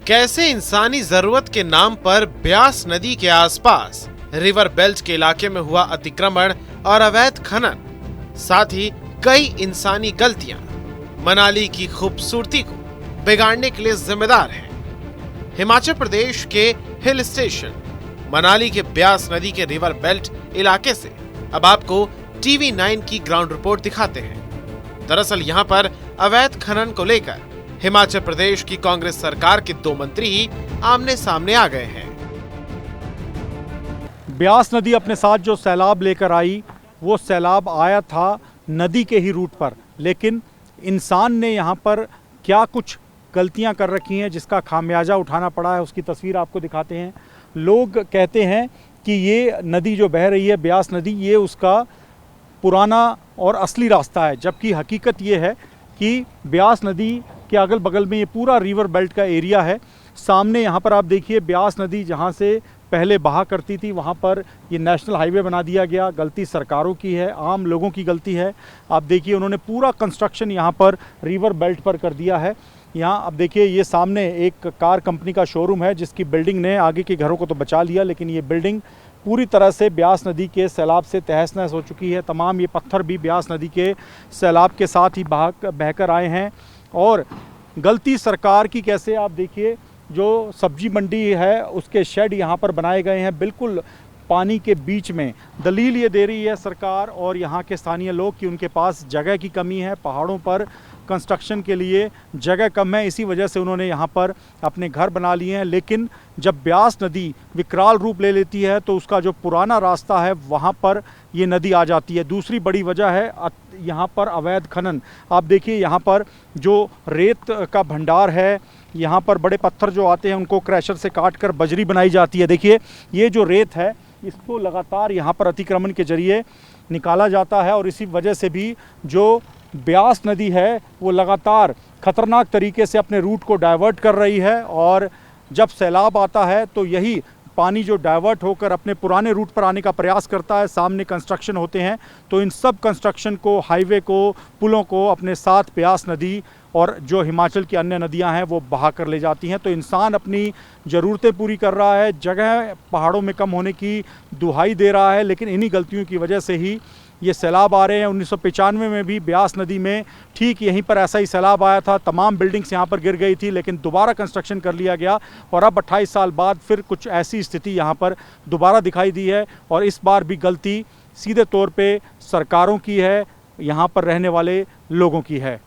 कैसे इंसानी जरूरत के नाम पर ब्यास नदी के आसपास रिवर बेल्ट के इलाके में हुआ अतिक्रमण और अवैध खनन, साथ ही कई इंसानी गलतियां मनाली की खूबसूरती को बिगाड़ने के लिए जिम्मेदार हैं। हिमाचल प्रदेश के हिल स्टेशन मनाली के ब्यास नदी के रिवर बेल्ट इलाके से अब आपको TV9 की ग्राउंड रिपोर्ट दिखाते हैं। दरअसल यहां पर अवैध खनन को लेकर हिमाचल प्रदेश की कांग्रेस सरकार के 2 मंत्री ही आमने सामने आ गए हैं। ब्यास नदी अपने साथ जो सैलाब लेकर आई, वो सैलाब आया था नदी के ही रूट पर, लेकिन इंसान ने यहाँ पर क्या कुछ गलतियाँ कर रखी हैं जिसका खामियाजा उठाना पड़ा है, उसकी तस्वीर आपको दिखाते हैं। लोग कहते हैं कि ये नदी जो बह रही है, ब्यास नदी, ये उसका पुराना और असली रास्ता है, जबकि हकीकत ये है कि ब्यास नदी के अगल बगल में ये पूरा रिवर बेल्ट का एरिया है। सामने यहाँ पर आप देखिए ब्यास नदी जहाँ से पहले बहा करती थी, वहाँ पर ये नेशनल हाईवे बना दिया गया। गलती सरकारों की है, आम लोगों की गलती है। आप देखिए उन्होंने पूरा कंस्ट्रक्शन यहाँ पर रिवर बेल्ट पर कर दिया है। यहाँ अब देखिए ये सामने एक कार कंपनी का शोरूम है जिसकी बिल्डिंग ने आगे के घरों को तो बचा लिया, लेकिन ये बिल्डिंग पूरी तरह से ब्यास नदी के सैलाब से तहस नहस हो चुकी है। तमाम ये पत्थर भी ब्यास नदी के सैलाब के साथ ही बहकर आए हैं। और गलती सरकार की कैसे, आप देखिए जो सब्जी मंडी है उसके शेड यहाँ पर बनाए गए हैं बिल्कुल पानी के बीच में। दलील ये दे रही है सरकार और यहाँ के स्थानीय लोग कि उनके पास जगह की कमी है, पहाड़ों पर कंस्ट्रक्शन के लिए जगह कम है, इसी वजह से उन्होंने यहाँ पर अपने घर बना लिए हैं। लेकिन जब ब्यास नदी विकराल रूप ले लेती है तो उसका जो पुराना रास्ता है वहाँ पर ये नदी आ जाती है। दूसरी बड़ी वजह है यहाँ पर अवैध खनन। आप देखिए यहाँ पर जो रेत का भंडार है, यहाँ पर बड़े पत्थर जो आते हैं उनको क्रैशर से काट कर बजरी बनाई जाती है। देखिए ये जो रेत है इसको लगातार यहाँ पर अतिक्रमण के जरिए निकाला जाता है और इसी वजह से भी जो ब्यास नदी है वो लगातार खतरनाक तरीके से अपने रूट को डाइवर्ट कर रही है। और जब सैलाब आता है तो यही पानी जो डाइवर्ट होकर अपने पुराने रूट पर आने का प्रयास करता है। सामने कंस्ट्रक्शन होते हैं तो इन सब कंस्ट्रक्शन को, हाईवे को, पुलों को अपने साथ ब्यास नदी और जो हिमाचल की अन्य नदियां हैं वो बहा कर ले जाती हैं। तो इंसान अपनी ज़रूरतें पूरी कर रहा है, जगह पहाड़ों में कम होने की दुहाई दे रहा है, लेकिन इन्हीं गलतियों की वजह से ही ये सैलाब आ रहे हैं। 1995 में भी ब्यास नदी में ठीक यहीं पर ऐसा ही सैलाब आया था, तमाम बिल्डिंग्स यहाँ पर गिर गई थी, लेकिन दोबारा कंस्ट्रक्शन कर लिया गया और अब 28 साल बाद फिर कुछ ऐसी स्थिति यहाँ पर दोबारा दिखाई दी है। और इस बार भी गलती सीधे तौर पे सरकारों की है, यहाँ पर रहने वाले लोगों की है।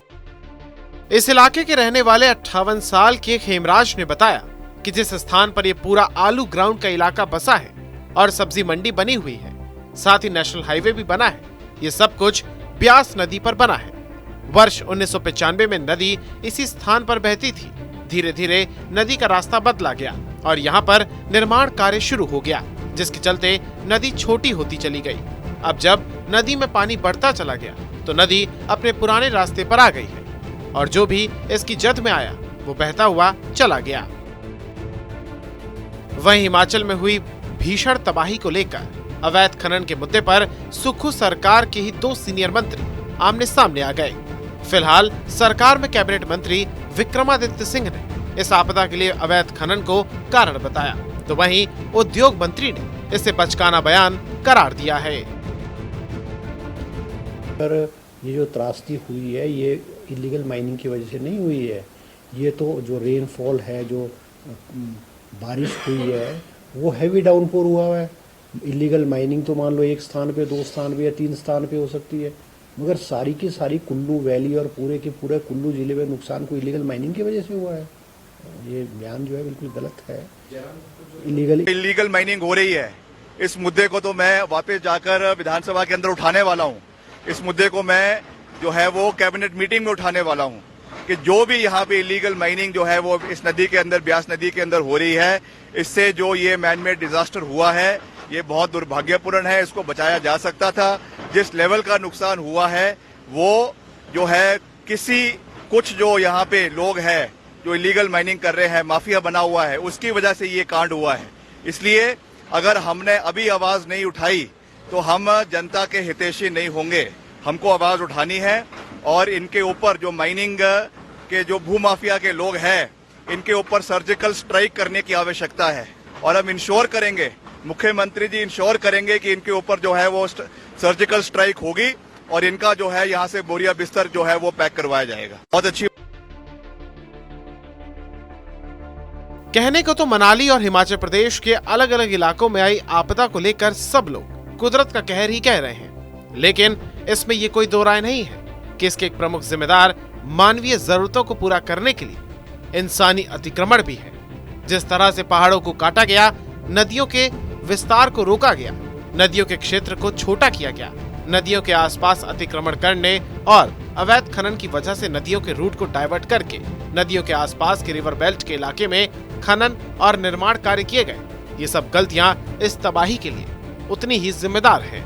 इस इलाके के रहने वाले 58 साल के हेमराज ने बताया कि जिस स्थान पर ये पूरा आलू ग्राउंड का इलाका बसा है और सब्जी मंडी बनी हुई है, साथ ही नेशनल हाईवे भी बना है, ये सब कुछ ब्यास नदी पर बना है। वर्ष 1995 में नदी इसी स्थान पर बहती थी। धीरे धीरे नदी का रास्ता बदला गया और यहाँ पर निर्माण कार्य शुरू हो गया, जिसके चलते नदी छोटी होती चली गई। अब जब नदी में पानी बढ़ता चला गया तो नदी अपने पुराने रास्ते पर आ गई है और जो भी इसकी जद में आया वो बहता हुआ चला गया। वहीं हिमाचल में हुई भीषण तबाही को लेकर अवैध खनन के मुद्दे पर सुक्खू सरकार के ही 2 सीनियर मंत्री आमने सामने आ गए। फिलहाल सरकार में कैबिनेट मंत्री विक्रमादित्य सिंह ने इस आपदा के लिए अवैध खनन को कारण बताया, तो वहीं उद्योग मंत्री ने इसे बचकाना बयान करार दिया है। पर ये जो त्रासदी हुई है ये इलीगल माइनिंग की वजह से नहीं हुई है। ये तो जो रेनफॉल है, जो बारिश हुई है, वो हैवी डाउनपोर हुआ है। इलीगल माइनिंग तो मान लो एक स्थान पे, 2 स्थान पे या 3 स्थान पे हो सकती है, मगर सारी की सारी कुल्लू वैली और पूरे के पूरे कुल्लू जिले में नुकसान को इलीगल माइनिंग की वजह से हुआ है। ये बयान जो है बिल्कुल गलत है। इलीगल माइनिंग हो रही है, इस मुद्दे को तो मैं वापस जाकर विधानसभा के अंदर उठाने वाला हूँ। इस मुद्दे को मैं जो है वो कैबिनेट मीटिंग में उठाने वाला हूँ कि जो भी यहाँ पे इलीगल माइनिंग जो है वो इस नदी के अंदर, ब्यास नदी के अंदर हो रही है, इससे जो ये मैनमेड डिजास्टर हुआ है ये बहुत दुर्भाग्यपूर्ण है। इसको बचाया जा सकता था। जिस लेवल का नुकसान हुआ है वो जो है कुछ जो यहाँ पे लोग हैं जो इलीगल माइनिंग कर रहे हैं, माफिया बना हुआ है, उसकी वजह से ये कांड हुआ है। इसलिए अगर हमने अभी आवाज नहीं उठाई तो हम जनता के हितैषी नहीं होंगे। हमको आवाज उठानी है और इनके ऊपर जो माइनिंग के जो भूमाफिया के लोग हैं इनके ऊपर सर्जिकल स्ट्राइक करने की आवश्यकता है और हम इंश्योर करेंगे, मुख्यमंत्री जी इंश्योर करेंगे कि इनके ऊपर जो है वो सर्जिकल स्ट्राइक होगी और इनका जो है यहाँ से बोरिया बिस्तर जो है वो पैक करवाया जाएगा। बहुत अच्छी। कहने को तो मनाली और हिमाचल प्रदेश के अलग अलग इलाकों में आई आपदा को लेकर सब लोग कुदरत का कहर ही कह रहे हैं, लेकिन इसमें ये कोई दो राय नहीं है कि इसके एक प्रमुख जिम्मेदार मानवीय जरूरतों को पूरा करने के लिए इंसानी अतिक्रमण भी है। जिस तरह से पहाड़ों को काटा गया, नदियों के विस्तार को रोका गया, नदियों के क्षेत्र को छोटा किया गया, नदियों के आसपास अतिक्रमण करने और अवैध खनन की वजह से नदियों के रूट को डाइवर्ट करके नदियों के आसपास के रिवर बेल्ट के इलाके में खनन और निर्माण कार्य किए गए, ये सब गलतियां इस तबाही के लिए उतनी ही जिम्मेदार हैं।